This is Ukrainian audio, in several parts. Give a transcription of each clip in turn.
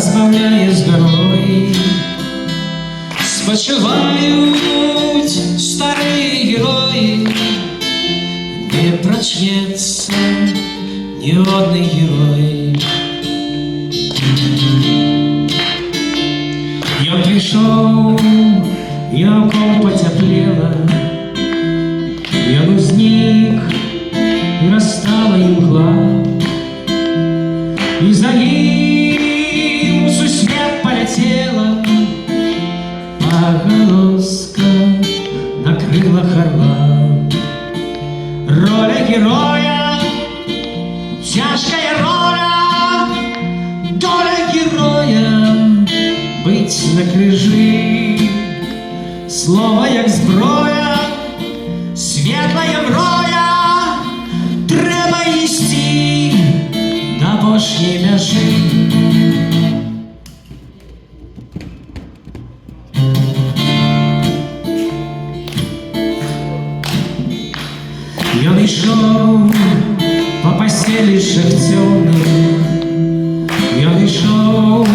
розмовляє з горою. Спочивають старі герої, не прочнеться ні один герой. Я пришел, я около потеплела, я возник, и растала мгла, и за ним всю свет полетела, погонозка на крылах орла. Роля героя, тяжкая роля, доля героя быть на крижі. Слово як зброя, світлая вроя, треба йти на божні межі. Я йшов по постелі шахтённой, я йшов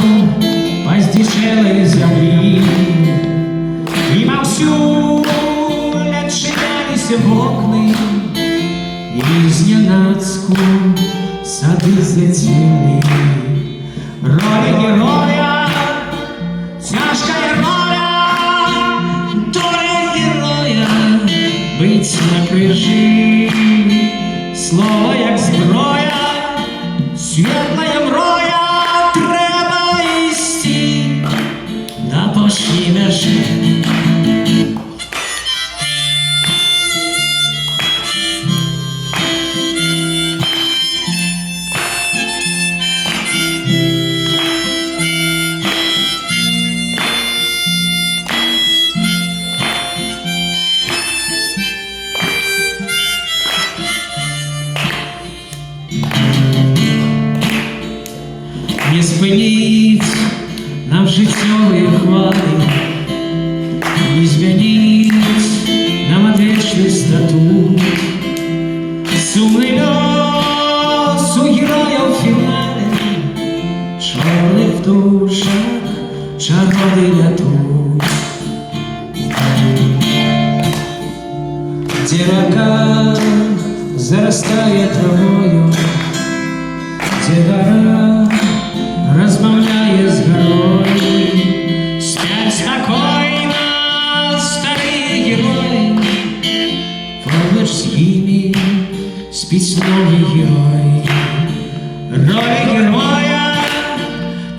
по здешевой землі, и вовсю отчинялись окна, и зненацку сады зацвели. Роля героя, тяжкая роля, доля героя быть на крижі. Слово як зброя, світлая вроя, треба йти на божні межі. Не спинить нам життєві хвали, не змінить нам одвечну стату. Сумний лёс у героя в фінале, чорний в душах, чароди лятуть. Где река зарастает травою, где гора розмовляє з горою, спять спокійно старі герої, поруч з ними спить новий герой. Роля героя,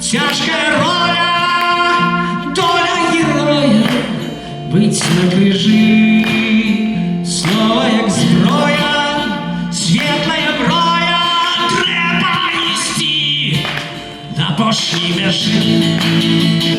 тяжкая роля, доля героя быть на крижі. Слово як зброя, світлая вроя, треба нести на божні межі.